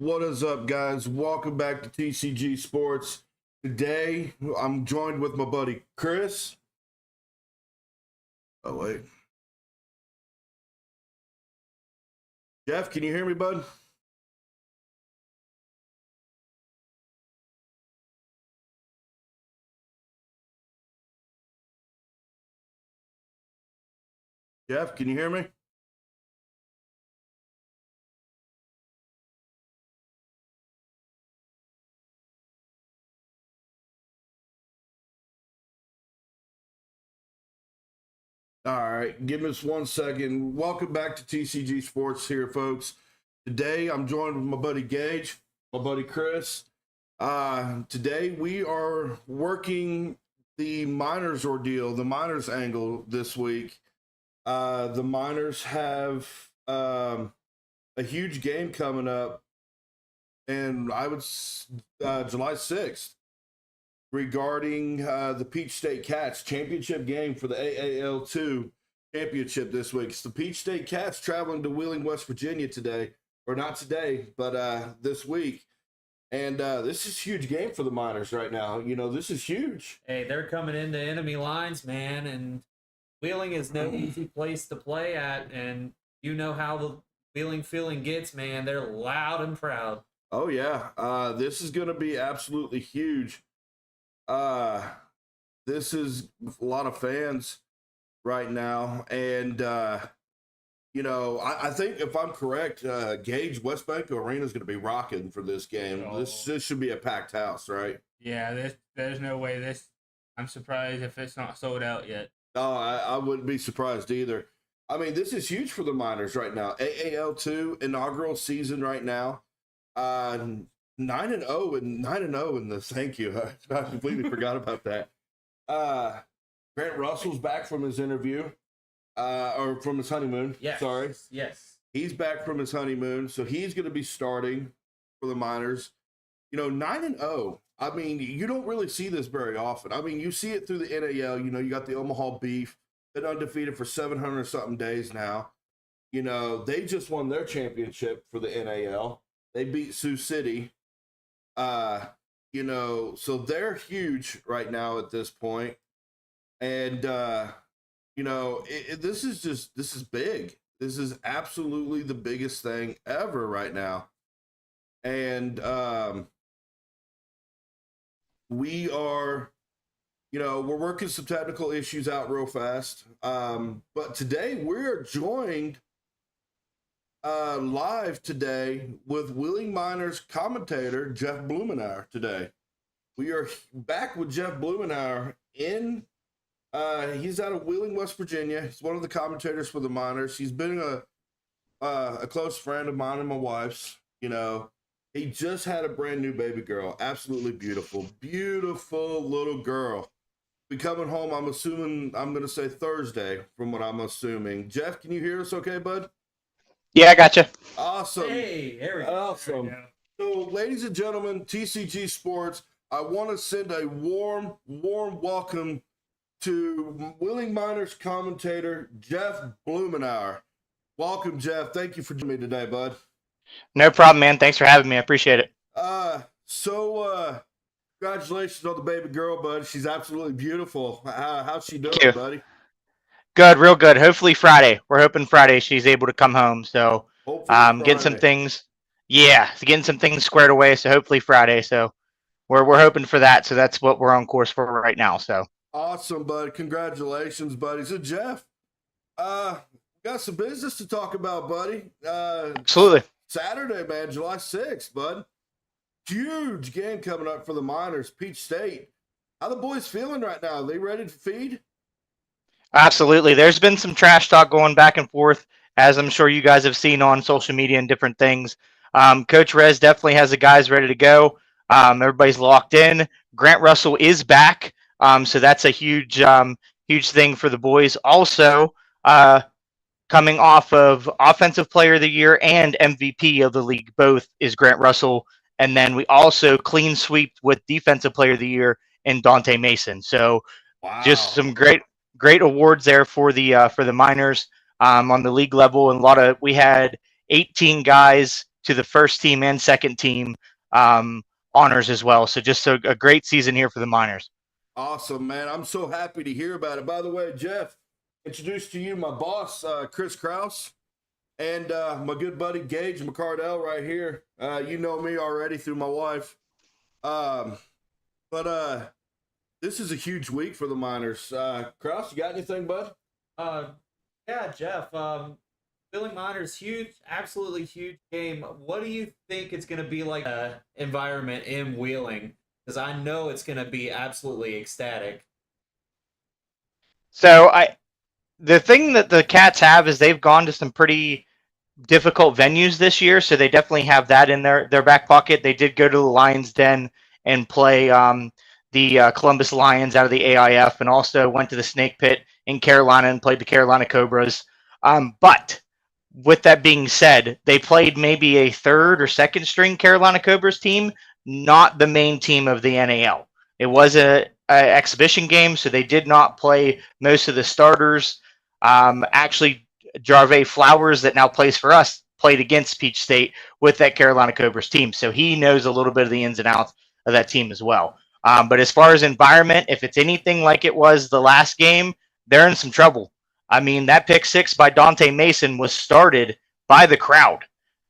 What is up, guys? Welcome back to TCG Sports. Today, I'm joined with my buddy Chris. Oh, wait. Jeff, can you hear me, bud? Jeff, can you hear me? All right, give us 1 second. Welcome back to TCG Sports here, folks. Today, I'm joined with my buddy Gage, my buddy Chris. Today, we are working the minors ordeal, the minors angle this week. The minors have a huge game coming up, and July 6th, regarding the Peach State Cats championship game for the AAL2 championship this week. It's the Peach State Cats traveling to Wheeling, West Virginia today, or not today, but this week. And this is a huge game for the Miners right now. You know, this is huge. Hey, they're coming into enemy lines, man, and Wheeling is no easy place to play at, and you know how the Wheeling feeling gets, man. They're loud and proud. Oh, yeah. This is going to be absolutely huge. This is a lot of fans right now, and you know, I think if I'm correct, Gage Westbank Arena is going to be rocking for this game. Oh. This should be a packed house, right? Yeah, there's no way this. I'm surprised if it's not sold out yet. Oh, I wouldn't be surprised either. I mean, this is huge for the Miners right now. AAL2 inaugural season right now. 9-0 and 9-0 in this. Thank you. I completely forgot about that. Grant Russell's back from his interview, or from his honeymoon. Yes. Sorry. Yes. He's back from his honeymoon, so he's going to be starting for the Miners. You know, 9-0. I mean, you don't really see this very often. I mean, you see it through the NAL. You know, you got the Omaha Beef. Been undefeated for 700-something days now. You know, they just won their championship for the NAL. They beat Sioux City. You know, so they're huge right now at this point. And, you know, this is big. This is absolutely the biggest thing ever right now. And we are, you know, we're working some technical issues out real fast. But today we're joined live today with Wheeling Miners commentator Jeff Blumenauer today. We are back with Jeff Blumenauer in he's out of Wheeling, West Virginia. He's one of the commentators for the Miners. He's been a close friend of mine and my wife's. You know, he just had a brand new baby girl. Absolutely beautiful. Beautiful little girl. Be coming home, I'm assuming, I'm going to say Thursday from what I'm assuming. Jeff, can you hear us okay, bud? Yeah, I gotcha. Awesome. Hey, there we go. Awesome. So, ladies and gentlemen, TCG Sports, I want to send a warm welcome to Wheeling Miners commentator Jeff Blumenauer. Welcome, Jeff. Thank you for joining me today, bud. No problem, man. Thanks for having me. I appreciate it. Congratulations on the baby girl, bud. She's absolutely beautiful. How's she doing, Thank you. buddy? Good, real good. Hopefully Friday. We're hoping Friday she's able to come home. So Hopefully getting some Friday. things. Yeah, getting some things squared away. So hopefully Friday. So we're hoping for that. So that's what we're on course for right now. So Awesome, bud. Congratulations, buddy. So, Jeff, got some business to talk about, buddy. absolutely. Saturday, man, July 6th, bud. Huge game coming up for the Miners, Peach State. How the boys feeling right now? Are they ready to feed? Absolutely. There's been some trash talk going back and forth, as I'm sure you guys have seen on social media and different things. Coach Rez definitely has the guys ready to go. Everybody's locked in. Grant Russell is back. So that's a huge thing for the boys. Also, coming off of Offensive Player of the Year and MVP of the league, both is Grant Russell. And then we also clean sweep with Defensive Player of the Year in Dante Mason. So Wow. just some great awards there for the Miners on the league level. And we had 18 guys to the first team and second team honors as well. So just a great season here for the Miners. Awesome, man. I'm so happy to hear about it. By the way, Jeff, introduce to you my boss, Chris Kraus, and my good buddy Gage McCardell right here. You know me already through my wife. But this is a huge week for the Miners. Kraus, you got anything, bud? Yeah, Jeff. Wheeling Miners, huge, absolutely huge game. What do you think it's going to be like environment in Wheeling? Because I know it's going to be absolutely ecstatic. So the thing that the Cats have is they've gone to some pretty difficult venues this year, so they definitely have that in their back pocket. They did go to the Lions Den and play the Columbus Lions out of the AIF, and also went to the Snake Pit in Carolina and played the Carolina Cobras. But with that being said, they played maybe a third or second string Carolina Cobras team, not the main team of the NAL. It was a exhibition game, so they did not play most of the starters. Actually, Jarve Flowers, that now plays for us, played against Peach State with that Carolina Cobras team, so he knows a little bit of the ins and outs of that team as well. But as far as environment, if it's anything like it was the last game, they're in some trouble. I mean, that pick six by Dante Mason was started by the crowd.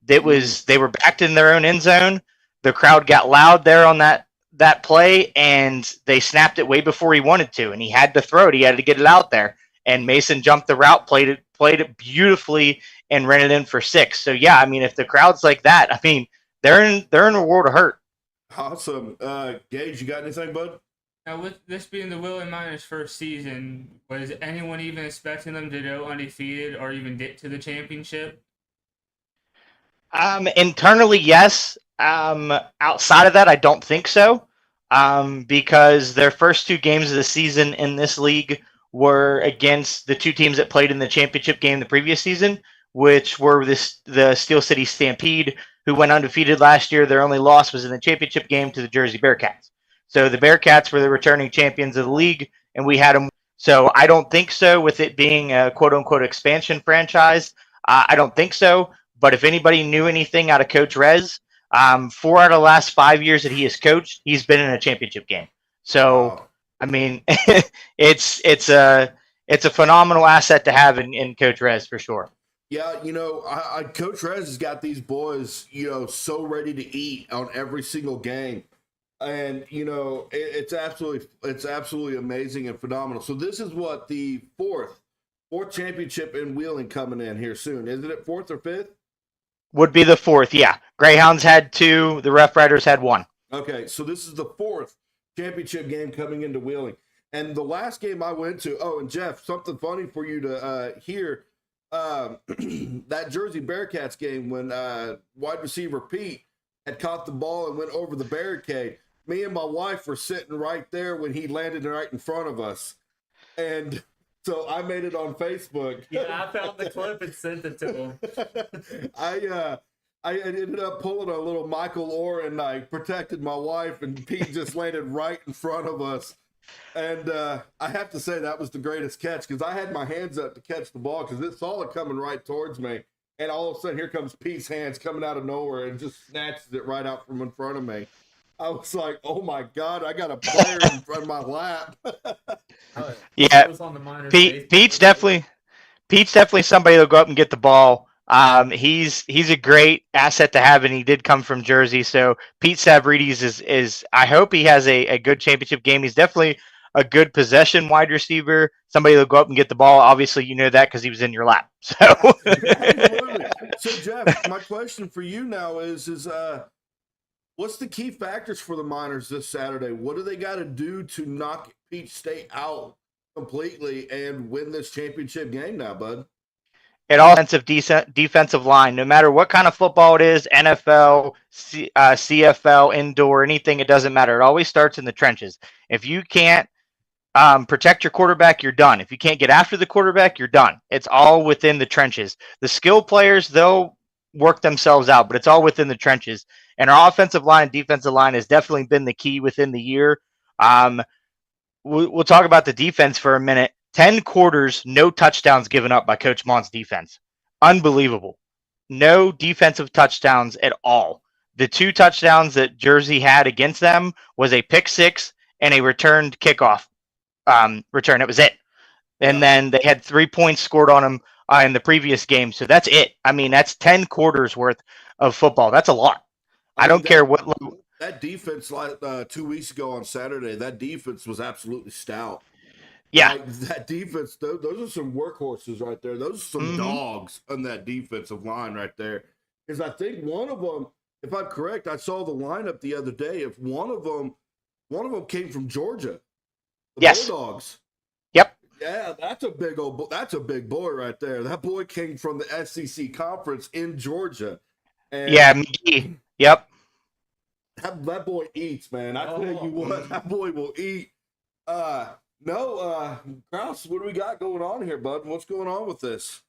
They were backed in their own end zone. The crowd got loud there on that play, and they snapped it way before he wanted to, and he had to throw it. He had to get it out there, and Mason jumped the route, played it beautifully, and ran it in for 6. So yeah, I mean, if the crowd's like that, I mean, they're in a world of hurt. Awesome. Gage, you got anything, bud? Now, with this being the Wheeling Miners' first season, was anyone even expecting them to go undefeated or even get to the championship? Internally, yes. Outside of that, I don't think so. Because their first 2 games of the season in this league were against the 2 teams that played in the championship game the previous season, which were the Steel City Stampede, who went undefeated last year. Their only loss was in the championship game to the Jersey Bearcats. So the Bearcats were the returning champions of the league, and we had them. So I don't think so with it being a quote-unquote expansion franchise. I don't think so. But if anybody knew anything out of Coach Rez, 4 out of the last 5 years that he has coached, he's been in a championship game. So, wow. I mean, it's a phenomenal asset to have in Coach Rez for sure. Yeah, Coach Rez has got these boys, so ready to eat on every single game. And it's absolutely amazing and phenomenal. So this is what the fourth championship in Wheeling coming in here soon. Isn't it 4th or 5th? Would be the 4th, yeah. Greyhounds had 2, the Rough Riders had 1. Okay, so this is the 4th championship game coming into Wheeling. And the last game I went to, and Jeff, something funny for you to hear, that Jersey Bearcats game when wide receiver Pete had caught the ball and went over the barricade. Me and my wife were sitting right there when he landed right in front of us. And so I made it on Facebook. Yeah, I found the clip and sent it to him. I ended up pulling a little Michael Orr, and I protected my wife, and Pete just landed right in front of us. And I have to say that was the greatest catch, because I had my hands up to catch the ball because it saw it coming right towards me. And all of a sudden, here comes Pete's hands coming out of nowhere and just snatches it right out from in front of me. I was like, oh my God, I got a player in front of my lap. Yeah, Pete's definitely somebody that'll go up and get the ball. He's a great asset to have, and he did come from Jersey. So Pete Savridis is I hope he has a good championship game. He's definitely a good possession wide receiver, somebody that'll go up and get the ball. Obviously, you know that because he was in your lap. So, absolutely. So Jeff, my question for you now is what's the key factors for the Miners this Saturday? What do they got to do to knock Peach State out completely and win this championship game now, bud? It all defensive line, no matter what kind of football it is, NFL, CFL, indoor, anything, it doesn't matter. It always starts in the trenches. If you can't protect your quarterback, you're done. If you can't get after the quarterback, you're done. It's all within the trenches. The skill players, they'll work themselves out, but it's all within the trenches. And our offensive line, defensive line has definitely been the key within the year. We'll talk about the defense for a minute. 10 quarters, no touchdowns given up by Coach Mont's defense. Unbelievable. no defensive touchdowns at all. The 2 touchdowns that Jersey had against them was a pick six and a returned kickoff return. It was it. And Yeah. then they had 3 points scored on them in the previous game. So that's it. I mean, that's 10 quarters worth of football. That's a lot. I don't care what. That defense, like 2 weeks ago on Saturday, that defense was absolutely stout. Yeah. Like, that defense, those are some workhorses right there. Those are some dogs on that defensive line right there. Because I think one of them, if I'm correct, I saw the lineup the other day. If one of them came from Georgia, the Yes. Bulldogs. Yep. Yeah, that's a big boy right there. That boy came from the SEC conference in Georgia. And yeah, McGee. Yep. that boy eats, man. I tell you what, that boy will eat. Kraus, what do we got going on here, bud? What's going on with this?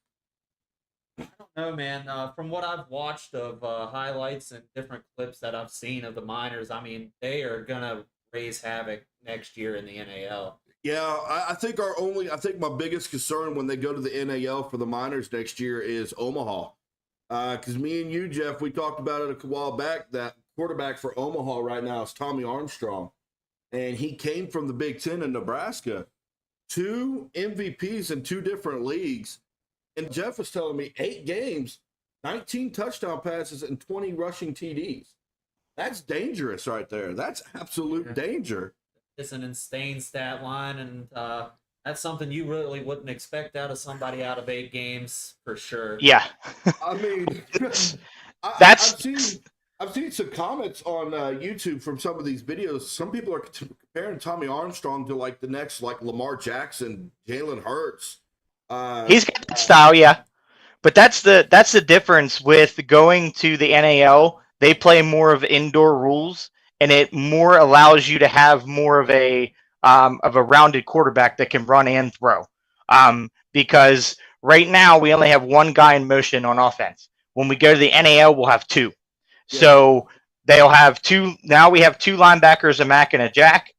I don't know, man. From what I've watched of highlights and different clips that I've seen of the Miners, I mean, they are gonna raise havoc next year in the NAL. Yeah, I think my biggest concern when they go to the NAL for the Miners next year is Omaha. Because me and you, Jeff, we talked about it a while back. That quarterback for Omaha right now is Tommy Armstrong, and he came from the Big Ten in Nebraska. 2 MVPs in 2 different leagues. And Jeff was telling me 8 games, 19 touchdown passes, and 20 rushing TDs. That's dangerous right there. That's absolute danger. It's an insane stat line, and that's something you really wouldn't expect out of somebody out of 8 games for sure. Yeah. I mean, I've seen some comments on YouTube from some of these videos. Some people are comparing Tommy Armstrong to like the next like Lamar Jackson, Jalen Hurts. He's got that style, yeah. But that's the difference with going to the NAL. They play more of indoor rules, and it more allows you to have more of a rounded quarterback that can run and throw. Because right now we only have one guy in motion on offense. When we go to the NAL, we'll have 2. Yeah. So they'll have 2. Now we have 2 linebackers, a Mac and a Jack.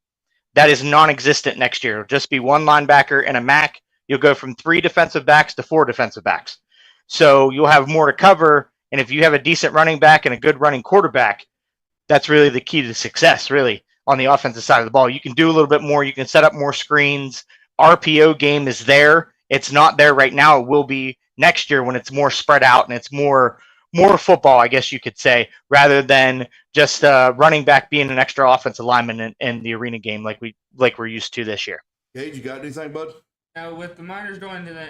That is non-existent next year. It'll just be 1 linebacker and a Mac. You'll go from 3 defensive backs to 4 defensive backs. So you'll have more to cover. And if you have a decent running back and a good running quarterback, that's really the key to success, really, on the offensive side of the ball. You can do a little bit more. You can set up more screens. RPO game is there. It's not there right now. It will be next year when it's more spread out and it's more football, I guess you could say, rather than just running back being an extra offensive lineman in the arena game like we're used to this year. Gage, you got anything, bud? Now, with the Miners going to the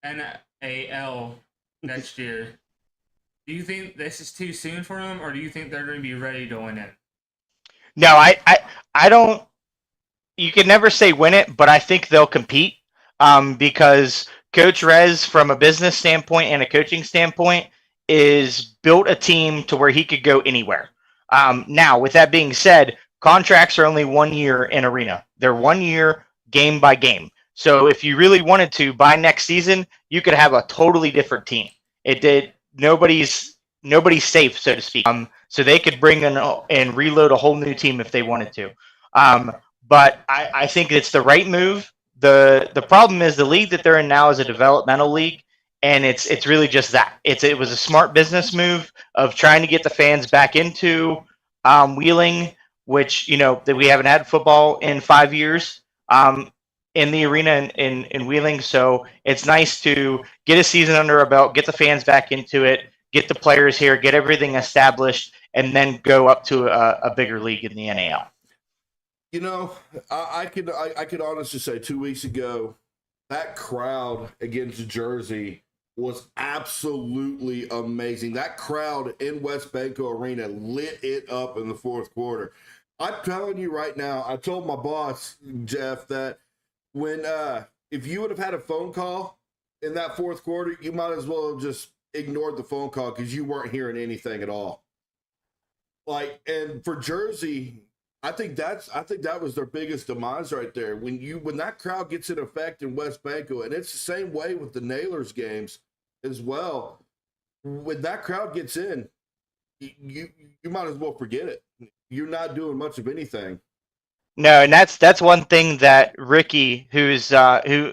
NAL next year, do you think this is too soon for them, or do you think they're going to be ready to win it? No, I don't. You can never say win it, but I think they'll compete because Coach Rez, from a business standpoint and a coaching standpoint, is built a team to where he could go anywhere. Now, with that being said, contracts are only 1 year in arena. They're 1 year game by game. So if you really wanted to, by next season, you could have a totally different team. Nobody's safe, so to speak. So they could bring in and reload a whole new team if they wanted to. But I think it's the right move. The problem is the league that they're in now is a developmental league, and it's really just that. It was a smart business move of trying to get the fans back into Wheeling, which that we haven't had football in 5 years. In the arena in Wheeling. So it's nice to get a season under our belt, get the fans back into it, get the players here, get everything established, and then go up to a bigger league in the NAL. I could honestly say 2 weeks ago, that crowd against Jersey was absolutely amazing. That crowd in West Banco Arena lit it up in the 4th quarter. I'm telling you right now, I told my boss, Jeff, that when if you would have had a phone call in that 4th quarter, you might as well have just ignored the phone call because you weren't hearing anything at all. And for Jersey, I think that was their biggest demise right there. When that crowd gets in effect in West Banco, and it's the same way with the Nailers games as well. When that crowd gets in, you might as well forget it. You're not doing much of anything. No, and that's one thing that Ricky, who is the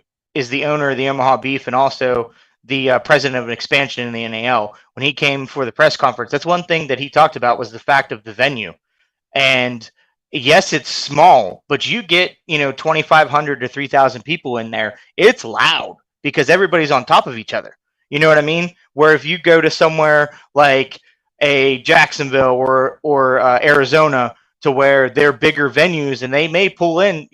owner of the Omaha Beef and also the president of expansion in the NAL, when he came for the press conference, that's one thing that he talked about was the fact of the venue. And yes, it's small, but you get, 2,500 to 3,000 people in there. It's loud because everybody's on top of each other. You know what I mean? Where if you go to somewhere like a Jacksonville or Arizona, to where they're bigger venues and they may pull in,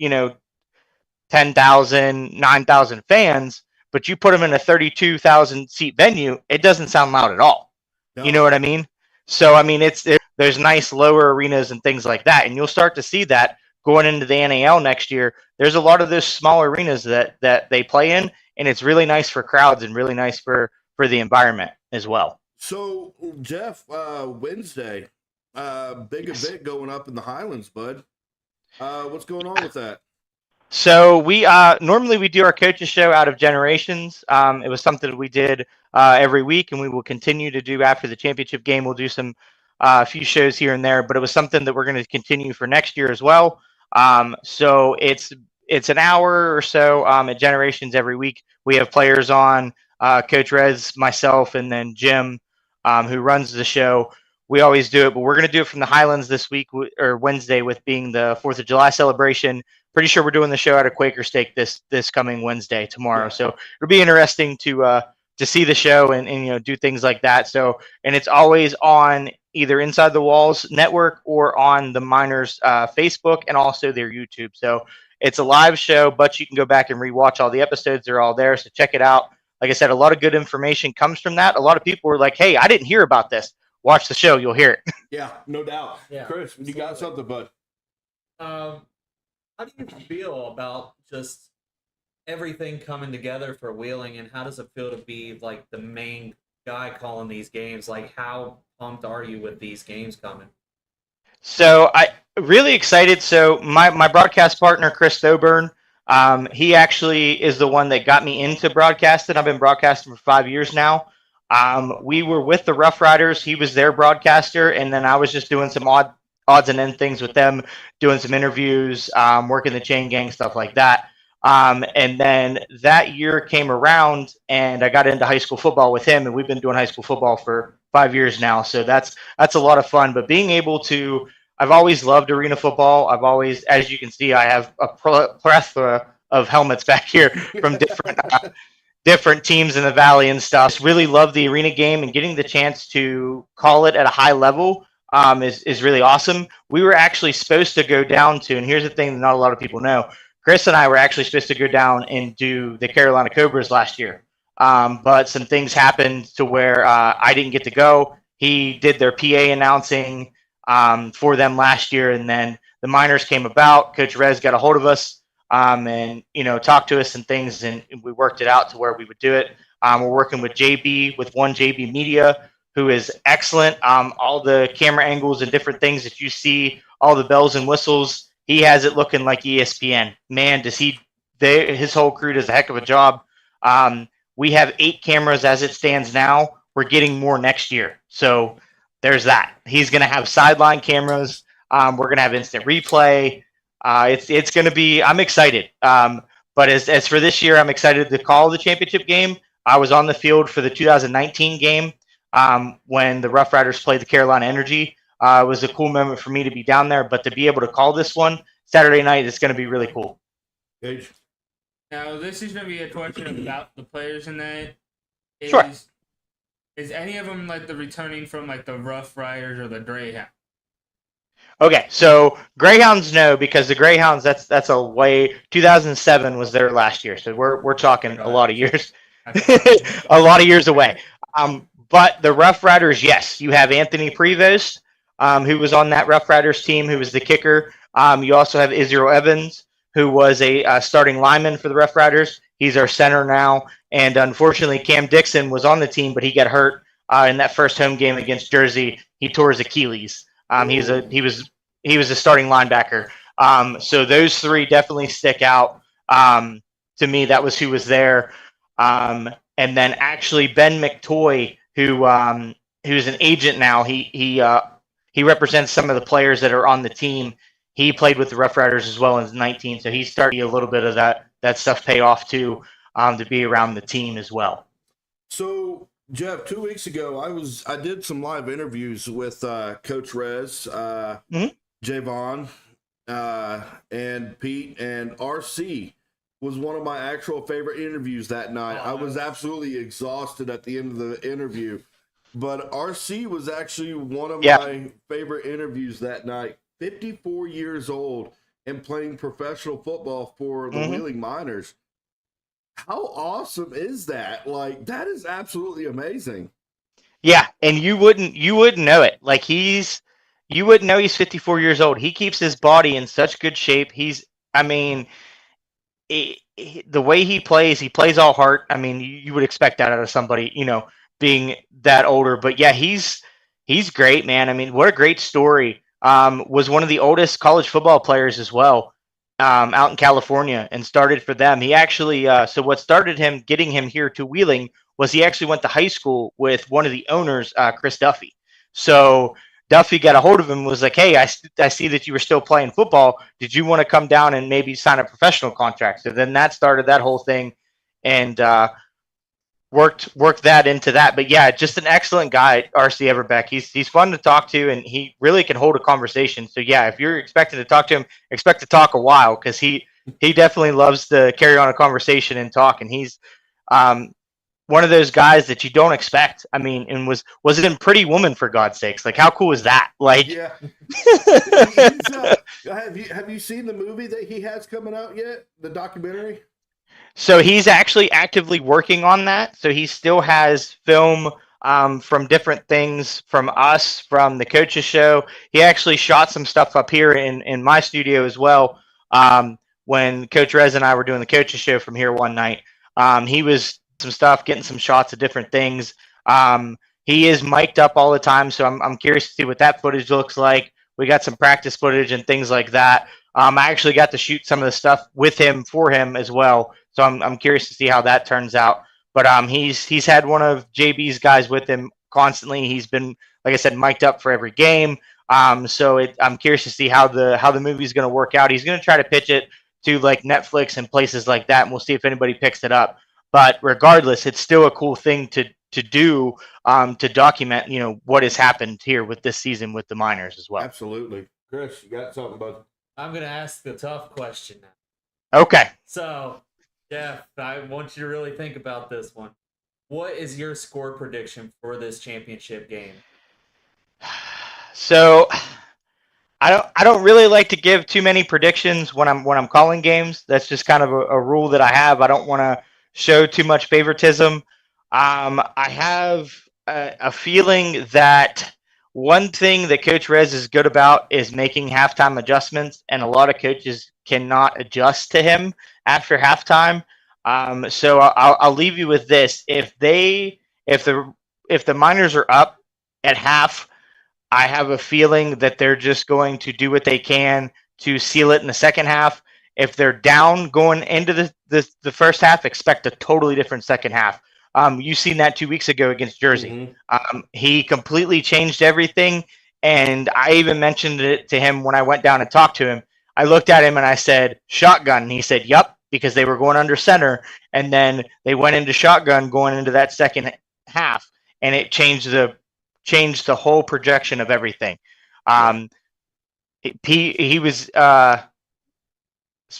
10,000, 9,000 fans, but you put them in a 32,000 seat venue, it doesn't sound loud at all. No. You know what I mean? So I mean, there's nice lower arenas and things like that, and you'll start to see that going into the NAL next year. There's a lot of those smaller arenas that they play in, and it's really nice for crowds and really nice for the environment as well. So Jeff, Wednesday, big event going up in the Highlands, bud. What's going on with that? So we normally we do our coaches show out of Generations. It was something that we did every week, and we will continue to do after the championship game. We'll do some a few shows here and there, but it was something that we're going to continue for next year as well. So it's an hour or so at Generations every week. We have players on, Coach Rez, myself, and then Jim, who runs the show. We always do it, but we're going to do it from the Highlands this week, or Wednesday, with being the 4th of July celebration. Pretty sure we're doing the show at a Quaker Steak this coming Wednesday, tomorrow. Yeah. So it'll be interesting to see the show and do things like that. So, and it's always on either Inside the Walls Network or on the Miners Facebook and also their YouTube. So it's a live show, but you can go back and rewatch all the episodes. They're all there, so check it out. Like I said, a lot of good information comes from that. A lot of people were like, "Hey, I didn't hear about this." Watch the show, you'll hear it. Yeah, no doubt. Yeah, Chris, you got something, bud? How do you feel about just everything coming together for Wheeling, and how does it feel to be like the main guy calling these games? Like, how pumped are you with these games coming? So I really excited. So my broadcast partner, Chris Thoburn, he actually is the one that got me into broadcasting. I've been broadcasting for 5 years now. We were with the Rough Riders. He was their broadcaster, and then I was just doing some odds and end things with them, doing some interviews, working the chain gang, stuff like that. And then that year came around, and I got into high school football with him, and we've been doing high school football for 5 years now. So that's a lot of fun. But being able to, I've always loved arena football. I've always, as you can see, I have a plethora of helmets back here from different teams in the valley and stuff. Just really love the arena game, and getting the chance to call it at a high level is really awesome. We were actually supposed to go down to, and here's the thing that not a lot of people know, Chris and I were actually supposed to go down and do the Carolina Cobras last year. But some things happened to where I didn't get to go. He did their PA announcing for them last year, and then the Miners came about. Coach Rez got a hold of us and talked to us and things, and we worked it out to where we would do it. We're working with JB, with One JB Media, who is excellent. All the camera angles and different things that you see, all the bells and whistles, he has it looking like ESPN. Man, his whole crew does a heck of a job. We have 8 cameras as it stands now. We're getting more next year. So there's that. He's going to have sideline cameras. We're going to have instant replay. It's going to be, I'm excited. But as for this year, I'm excited to call the championship game. I was on the field for the 2019 game when the Rough Riders played the Carolina Energy. It was a cool moment for me to be down there, but to be able to call this one Saturday night is going to be really cool. Gage? Now, this is going to be a question about the players in that. Sure. Is any of them like the returning from like the Rough Riders or the Greyhound? Okay, so Greyhounds, no, because the Greyhounds, that's a way. 2007 was their last year, so we're talking a lot of years, a lot of years away. But the Rough Riders, yes, you have Anthony Prevost, who was on that Rough Riders team, who was the kicker. You also have Israel Evans, who was a starting lineman for the Rough Riders. He's our center now, and unfortunately, Cam Dixon was on the team, but he got hurt in that first home game against Jersey. He tore his Achilles. He was a starting linebacker. So those 3 definitely stick out to me. That was who was there. And then actually Ben McToy, who's an agent now. He represents some of the players that are on the team. He played with the Rough Riders as well in 19, so he's starting a little bit of that stuff pay off too, to be around the team as well. So, Jeff, 2 weeks ago, I did some live interviews with Coach Rez, Mhm. Javon, and Pete, and RC was one of my actual favorite interviews that night. I was absolutely exhausted at the end of the interview, but RC was actually one of Yeah. my favorite interviews that night. 54 years old and playing professional football for the Mhm. Wheeling Miners. How awesome is that? Like, that is absolutely amazing. Yeah, and you wouldn't know it. Like you wouldn't know he's 54 years old. He keeps his body in such good shape. I mean, the way he plays all heart. I mean, you would expect that out of somebody, being that older. But yeah, he's great, man. I mean, what a great story. Was one of the oldest college football players as well, out in California, and started for them. He actually, so what started him getting him here to Wheeling was he actually went to high school with one of the owners, Chris Duffy. So Duffy got a hold of him and was like, "Hey, I see that you were still playing football. Did you want to come down and maybe sign a professional contract?" So then that started that whole thing, and worked that into that. But yeah, just an excellent guy, RC Everbeck. He's fun to talk to, and he really can hold a conversation. So yeah, if you're expecting to talk to him, expect to talk a while, because he definitely loves to carry on a conversation and talk, and he's um, one of those guys that you don't expect. I mean, and was it in Pretty Woman, for God's sakes? Like, how cool is that? Like, Yeah. Have you seen the movie that he has coming out yet? The documentary? so he's actually actively working on that. So he still has film, from different things from us, from the coaches show. He actually shot some stuff up here in my studio as well. When Coach Rez and I were doing the coaches show from here one night, he was some stuff, getting some shots of different things. He is mic'd up all the time, so I'm curious to see what that footage looks like. We got some practice footage and things like that. I actually got to shoot some of the stuff with him for him as well, so I'm curious to see how that turns out. But he's had one of JB's guys with him constantly. He's been, like I said, mic'd up for every game. I'm curious to see how the movie's going to work out. He's going to try to pitch it to like Netflix and places like that, and we'll see if anybody picks it up. But regardless, it's still a cool thing to do, to document, what has happened here with this season with the Miners as well. Absolutely. Chris, you got something, bud? I'm gonna ask the tough question now. Okay. So, Jeff, I want you to really think about this one. What is your score prediction for this championship game? So I don't really like to give too many predictions when I'm calling games. That's just kind of a rule that I have. I don't want to show too much favoritism. I have a feeling that one thing that Coach Rez is good about is making halftime adjustments, and a lot of coaches cannot adjust to him after halftime. So I'll leave you with this: if the Miners are up at half, I have a feeling that they're just going to do what they can to seal it in the second half. If they're down going into the first half, expect a totally different second half. You've seen that 2 weeks ago against Jersey. He completely changed everything, and I even mentioned it to him when I went down and talked to him. I looked at him and I said, "Shotgun." And he said, "Yup," because they were going under center, and then they went into shotgun going into that second half, and it changed the whole projection of everything. He was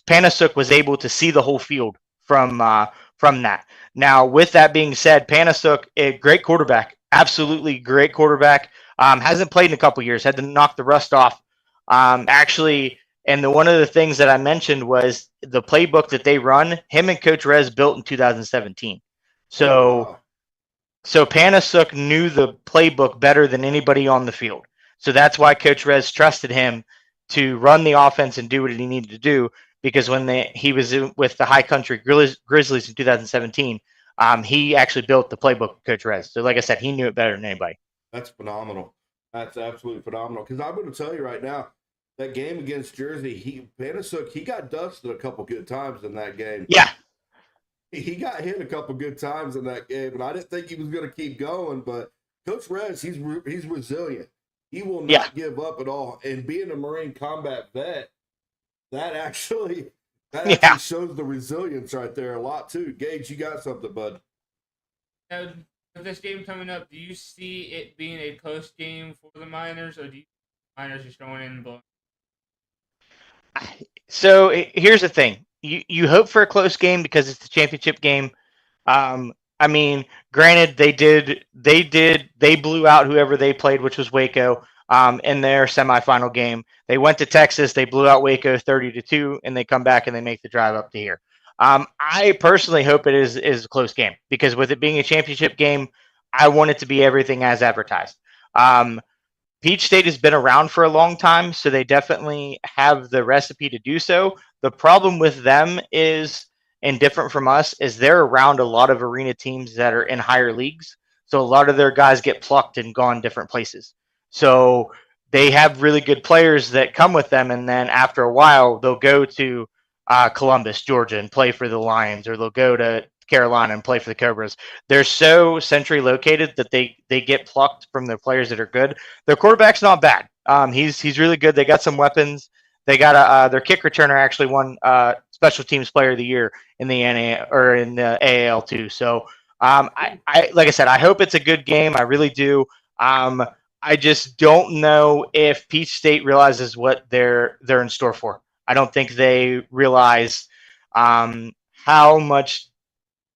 Panasuk was able to see the whole field from that. Now, with that being said, Panasuk, a great quarterback, absolutely great quarterback. Hasn't played in a couple years, had to knock the rust off. Actually, and one of the things that I mentioned was the playbook that they run. Him and Coach Rez built in 2017. So. Oh, wow. So Panasuk knew the playbook better than anybody on the field. So that's why Coach Rez trusted him to run the offense and do what he needed to do. Because when he was with the High Country Grizzlies in 2017, he actually built the playbook with Coach Rez. So like I said, he knew it better than anybody. That's phenomenal. That's absolutely phenomenal. Because I'm going to tell you right now, that game against Jersey, Panasuk, he got dusted a couple good times in that game. Yeah. He got hit a couple good times in that game, and I didn't think he was going to keep going. But Coach Rez, he's resilient. He will not give up at all. And being a Marine combat vet, that actually shows the resilience right there a lot too. Gage, you got something, bud? Now, with this game coming up, do you see it being a close game for the Miners, or do you think the Miners just going in and blowing? So here's the thing: you hope for a close game because it's the championship game. I mean, granted, they blew out whoever they played, which was Waco, in their semifinal game. They went to Texas, they blew out Waco 30-2, and they come back and they make the drive up to here. I personally hope it is a close game because with it being a championship game, I want it to be everything as advertised. Peach State has been around for a long time, so they definitely have the recipe to do so. The problem with them is, and different from us, is they're around a lot of arena teams that are in higher leagues. So a lot of their guys get plucked and gone different places. So they have really good players that come with them, and then after a while, they'll go to Columbus, Georgia, and play for the Lions, or they'll go to Carolina and play for the Cobras. They're so centrally located that they get plucked from the players that are good. Their quarterback's not bad. He's really good. They got some weapons. They got their kick returner actually won special teams player of the year in the NA or in the AAL too. So I like I said, I hope it's a good game. I really do. I just don't know if Peach State realizes what they're in store for. I don't think they realize how much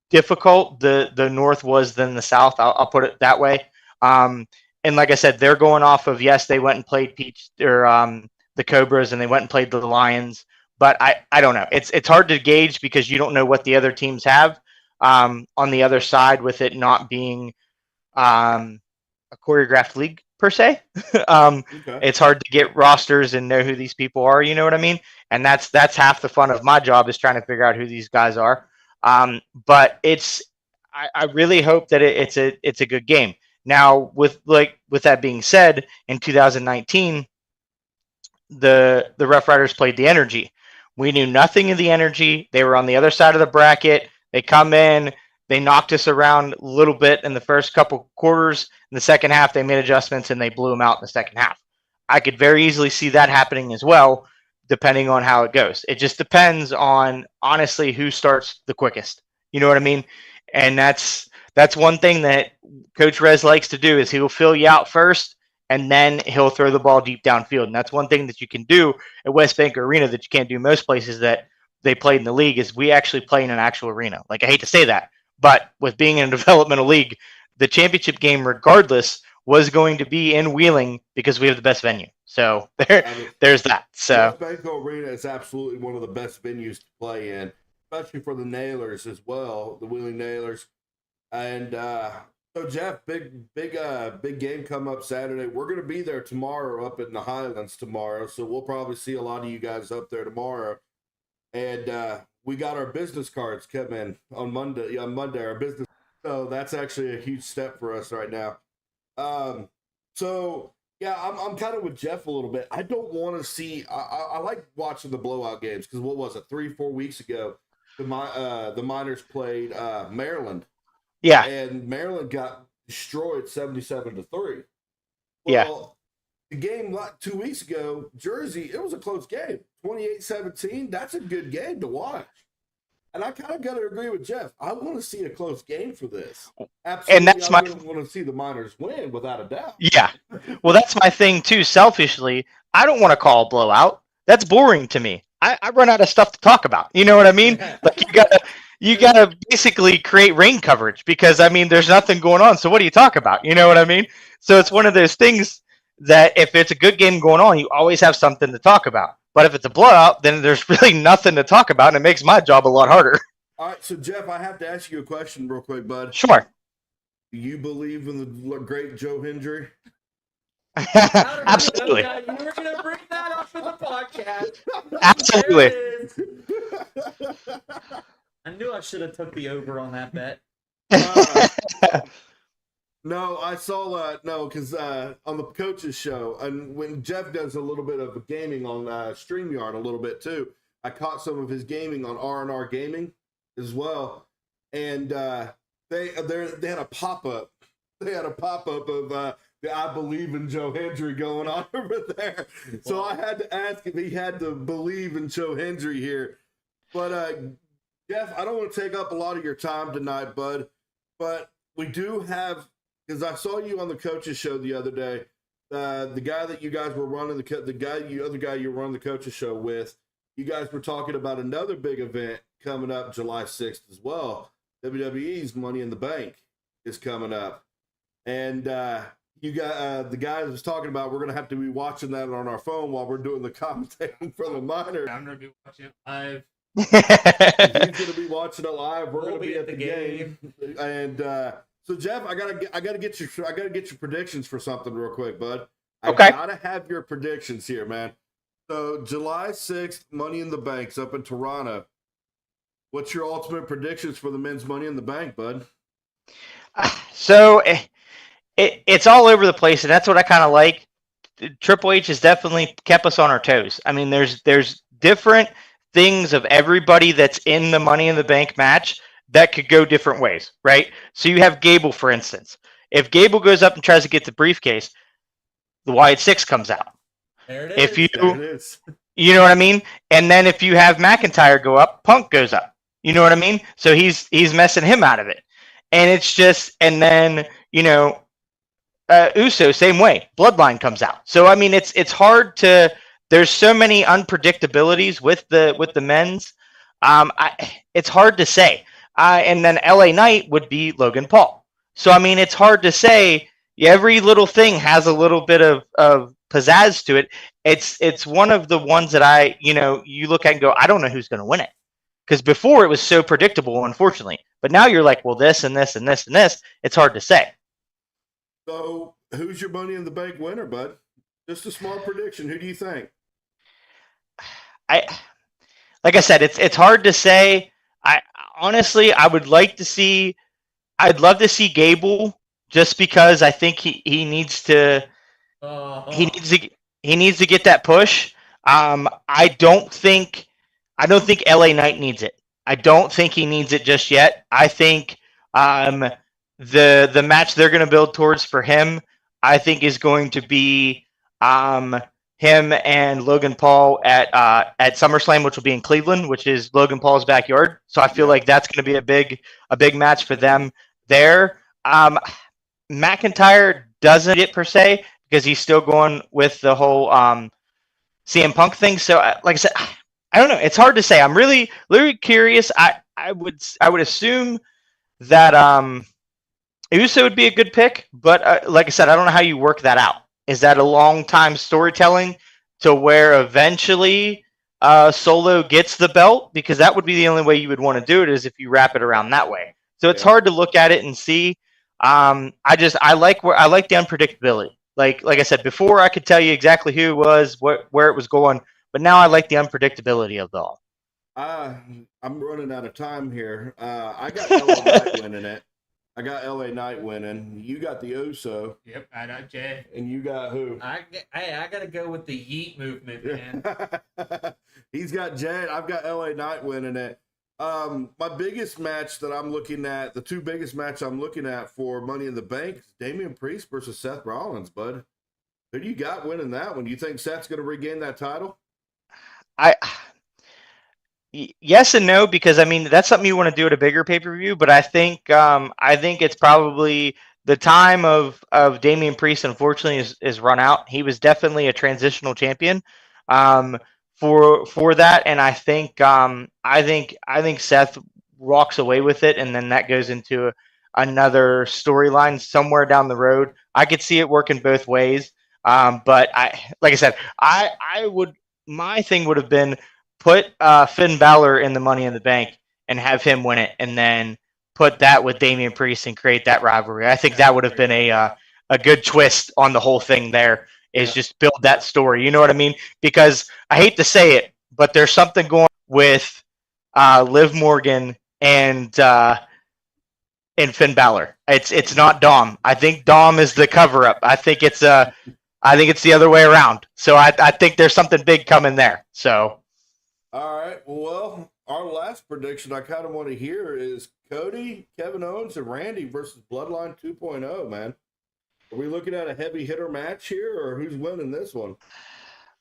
difficult the North was than the South. I'll put it that way. And like I said, they're going off of, yes, they went and played Peach or the Cobras, and they went and played the Lions. But I don't know. It's hard to gauge because you don't know what the other teams have on the other side with it not being a choreographed league per se. Okay. It's hard to get rosters and know who these people are. You know what I mean? And that's half the fun of my job is trying to figure out who these guys are. But I really hope that it's a good game. Now, with that being said, in 2019, the Rough Riders played the Energy. We knew nothing of the Energy. They were on the other side of the bracket. They come in, they knocked us around a little bit in the first couple quarters. In the second half, they made adjustments and they blew them out in the second half. I could very easily see that happening as well, depending on how it goes. It just depends on honestly who starts the quickest. You know what I mean? And that's one thing that Coach Rez likes to do is he will fill you out first, and then he'll throw the ball deep downfield. And that's one thing that you can do at West Bank Arena that you can't do most places that they played in the league is we actually play in an actual arena. Like I hate to say that, but with being in a developmental league, the championship game, regardless, was going to be in Wheeling because we have the best venue. So there's that. So West Banco Arena is absolutely one of the best venues to play in, especially for the Nailers as well, the Wheeling Nailers. And so Jeff, big game come up Saturday. We're going to be there tomorrow up in the Highlands tomorrow, so we'll probably see a lot of you guys up there tomorrow. And we got our business cards come in on Monday. Our business. So that's actually a huge step for us right now. So yeah, I'm kind of with Jeff a little bit. I don't want to see. I like watching the blowout games because what was it 3-4 weeks ago? The Miners played Maryland. yeah, And Maryland got destroyed 77-3. Well, yeah. the game 2 weeks ago, Jersey, it was a close game. 28-17. That's a good game to watch. And I kind of got to agree with Jeff. I want to see a close game for this. Absolutely. And that's I want to see the Miners win without a doubt. Yeah. Well, that's my thing too. Selfishly, I don't want to call a blowout. That's boring to me. I run out of stuff to talk about. You know what I mean? Like you gotta basically create rain coverage because I mean there's nothing going on. So what do you talk about? You know what I mean? So it's one of those things that if it's a good game going on, you always have something to talk about. But if it's a blowout, then there's really nothing to talk about, and it makes my job a lot harder. All right, so Jeff, I have to ask you a question real quick, bud. Sure. Do you believe in the great Joe Hendry? Absolutely. You were going to bring that up in the podcast. Absolutely. I knew I should have took the over on that bet. No, I saw that. No, because on the coach's show, and when Jeff does a little bit of gaming on StreamYard, a little bit too, I caught some of his gaming on R&R Gaming as well, and they had a pop up. They had a pop up of the I believe in Joe Hendry going on over there. So I had to ask if he had to believe in Joe Hendry here. But Jeff, I don't want to take up a lot of your time tonight, bud. But we do have, because I saw you on the coaches show the other day. The guy that you guys were running the other guy you were running the coaches show with, you guys were talking about another big event coming up July 6th as well. WWE's Money in the Bank is coming up, and you got the guy was talking about we're going to have to be watching that on our phone while we're doing the commentating for the minor. I'm gonna be watching it live. He's going to be watching it live. We're We'll going to be at the game. And so Jeff, I gotta get your predictions for something real quick, bud. I Okay. gotta have your predictions here, man. So July 6th, Money in the Bank's up in Toronto. What's your ultimate predictions for the men's Money in the Bank, bud? So it's all over the place, and that's what I kind of like. Triple H has definitely kept us on our toes. I mean, there's different things of everybody that's in the Money in the Bank match that could go different ways, right? So you have Gable, for instance. If Gable goes up and tries to get the briefcase, the Wyatt Six comes out. There it is. If you There it is. You know what I mean? And then if you have McIntyre go up, Punk goes up. You know what I mean? So he's messing him out of it. And it's just, and then, Uso, same way. Bloodline comes out. So I mean it's hard to, there's so many unpredictabilities with the men's. It's hard to say. And then LA Knight would be Logan Paul. So I mean it's hard to say. Every little thing has a little bit of pizzazz to it. It's one of the ones that you look at and go, I don't know who's going to win it. Because before it was so predictable, unfortunately. But now you're like, well, this and this and this and this. It's hard to say. So who's your Money in the Bank winner, bud? Just a small prediction. Who do you think? Like I said, it's hard to say. Honestly, I'd love to see Gable, just because I think he needs to he needs to get that push. I don't think LA Knight needs it. I don't think he needs it just yet. I think the match they're going to build towards for him, I think, is going to be him and Logan Paul at SummerSlam, which will be in Cleveland, which is Logan Paul's backyard. So I feel like that's going to be a big match for them there. McIntyre doesn't get per se because he's still going with the whole CM Punk thing. So like I said, I don't know. It's hard to say. I'm really curious. I would assume that Uso would be a good pick, but like I said, I don't know how you work that out. Is that a long time storytelling to where eventually Solo gets the belt? Because that would be the only way you would want to do it, is if you wrap it around that way. So it's hard to look at it and see. I like the unpredictability. Like I said before, I could tell you exactly who it was, where it was going, but now I like the unpredictability of it all. I'm running out of time here. I got LA Knight winning it. I got LA Knight winning. You got the Uso. Yep, I got Jay. And you got who? I got to go with the Yeet movement, man. He's got Jay. I've got LA Knight winning it. My biggest match that I'm looking at, the two biggest match I'm looking at for Money in the Bank, is Damian Priest versus Seth Rollins, bud. Who do you got winning that one? Do you think Seth's going to regain that title? Yes and no, because I mean that's something you want to do at a bigger pay-per-view, but I think it's probably the time of Damian Priest, unfortunately, is run out. He was definitely a transitional champion for that, and I think Seth walks away with it, and then that goes into another storyline somewhere down the road. I could see it working both ways, but like I said, my thing would have been put Finn Balor in the Money in the Bank and have him win it, and then put that with Damian Priest and create that rivalry. I think that would have been a good twist on the whole thing there, is just build that story. You know what I mean? Because I hate to say it, but there's something going with Liv Morgan and Finn Balor. It's not Dom. I think Dom is the cover-up. I think it's the other way around. So I think there's something big coming there. So. All right. Well, our last prediction I kind of want to hear is Cody, Kevin Owens, and Randy versus Bloodline 2.0, man. Are we looking at a heavy hitter match here, or who's winning this one?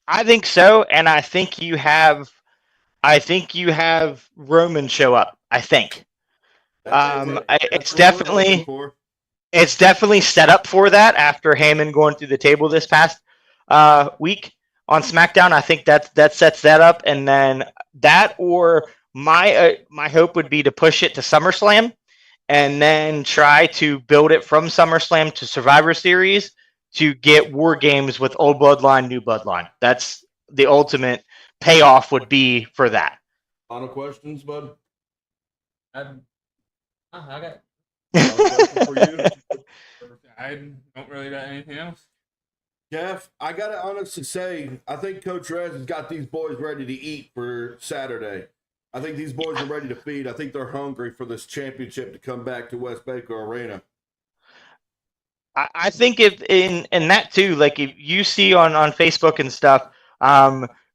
I think so, and I think you have Roman show up. I think. It's definitely. it's definitely set up for that after Heyman going through the table this past week on SmackDown. I think that sets that up, and then that or my hope would be to push it to SummerSlam and then try to build it from SummerSlam to Survivor Series to get War Games with Old Bloodline, New Bloodline. That's the ultimate payoff would be for that. Final questions, bud? I got. Final question for you? I don't really got anything else. Jeff, I got to honestly say, I think Coach Rez has got these boys ready to eat for Saturday. I think these boys are ready to feed. I think they're hungry for this championship to come back to West Baker Arena. I think if in that too, like if you see on Facebook and stuff,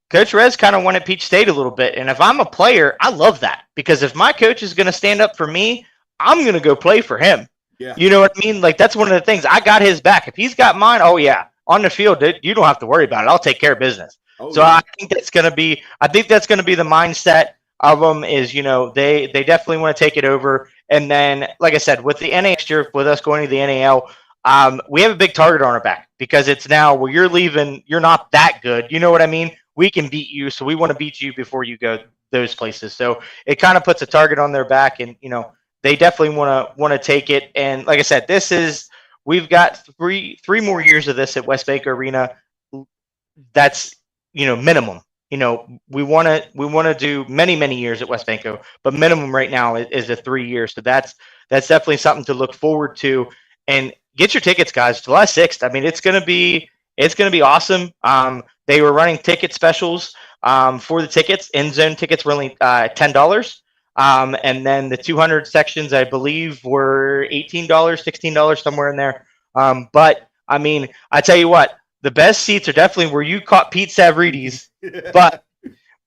Coach Rez kind of won at Peach State a little bit, and if I'm a player, I love that because if my coach is going to stand up for me, I'm going to go play for him. Yeah. You know what I mean? Like that's one of the things. I got his back. If he's got mine, oh yeah, on the field, dude, you don't have to worry about it. I'll take care of business. Oh, So yeah. I think that's going to be. I think that's going to be the mindset of them. Is they definitely want to take it over. And then, like I said, with the NA next year, with us going to the NAL, we have a big target on our back because it's now, well, you're leaving, you're not that good. You know what I mean? We can beat you, so we want to beat you before you go those places. So it kind of puts a target on their back, and they definitely want to take it. And like I said, we've got three more years of this at West Baker Arena. That's minimum. We want to do many years at West Banco, but minimum right now is a 3 years. So that's definitely something to look forward to. And get your tickets, guys. July 6th. I mean, it's gonna be awesome. They were running ticket specials for the tickets. End zone tickets were only $10. And then the 200 sections, I believe, were $18, $16, somewhere in there. But I mean, I tell you what, the best seats are definitely where you caught Pete Savrides, but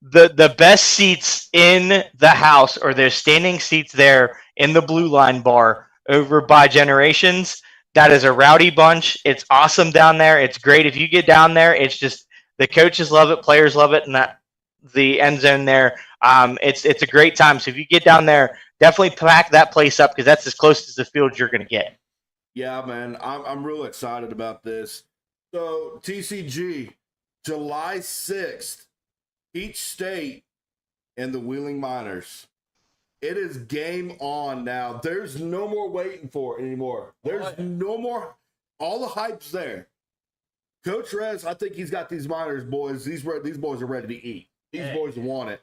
the best seats in the house are their standing seats there in the Blue Line bar over by Generations. That is a rowdy bunch. It's awesome down there. It's great. If you get down there, it's just the coaches love it, players love it, and the end zone there. It's a great time. So if you get down there, definitely pack that place up because that's as close as the field you're going to get. Yeah, man, I'm real excited about this. So TCG, July 6th, Peach State and the Wheeling Miners. It is game on now. There's no more waiting for it anymore. There's no more. All the hype's there. Coach Rez, I think he's got these Miners boys. These boys are ready to eat. These boys want it.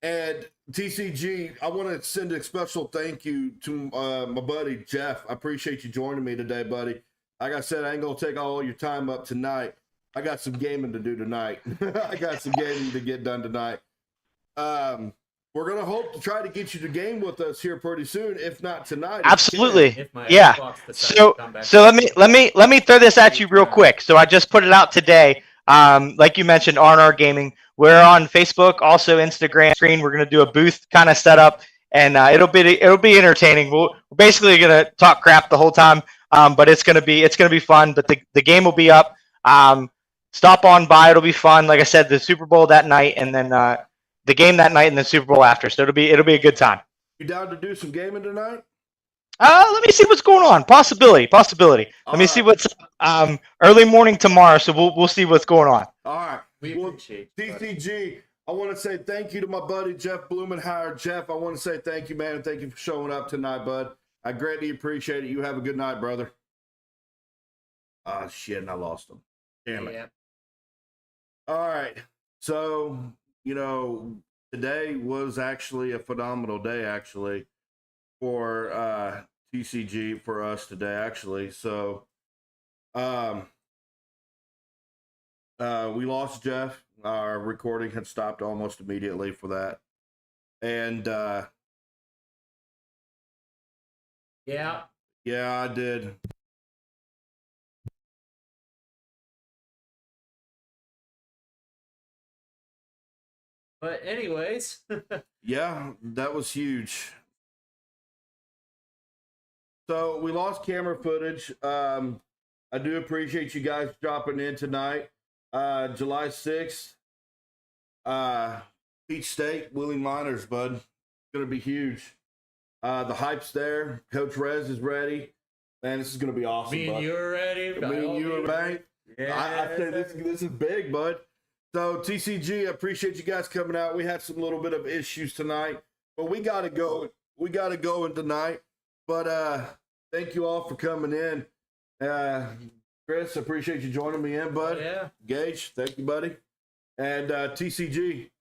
And TCG, I want to send a special thank you to my buddy Jeff. I appreciate you joining me today, buddy. Like I said, I ain't gonna take all your time up tonight. I got some gaming to do tonight. I got some gaming to get done tonight. We're gonna hope to try to get you to game with us here pretty soon, if not tonight. Absolutely, yeah. So let me throw this at you real quick. So I just put it out today. Like you mentioned, R&R Gaming. We're on Facebook, also Instagram. Screen. We're gonna do a booth kind of setup, and it'll be entertaining. We're basically gonna talk crap the whole time, but it's gonna be fun. But the game will be up. Stop on by. It'll be fun. Like I said, the Super Bowl that night, and then the game that night, and the Super Bowl after. So it'll be a good time. You down to do some gaming tonight? Let me see what's going on. Possibility. Let me see what's early morning tomorrow. So we'll see what's going on. All right. We appreciate you, TCG, I want to say thank you to my buddy Jeff Blumenauer. Jeff, I want to say thank you, man. Thank you for showing up tonight, bud. I greatly appreciate it. You have a good night, brother. Ah, shit, and I lost him. Damn it. Yeah. All right. So, today was actually a phenomenal day, actually, for TCG, for us today, actually. So, we lost Jeff. Our recording had stopped almost immediately for that. And, Yeah. yeah, I did. But anyways, Yeah, that was huge. So we lost camera footage. I do appreciate you guys dropping in tonight. July 6th, Peach State, Wheeling Miners, bud. It's going to be huge. The hype's there. Coach Rez is ready. Man, this is gonna be awesome. Me and bud. you are ready. Me and you are ready. Yeah. I say this is big, bud. So TCG, I appreciate you guys coming out. We had some little bit of issues tonight, but we gotta go. We gotta go in tonight. But thank you all for coming in. Chris, I appreciate you joining me in, bud. Yeah. Gage, thank you, buddy. And TCG,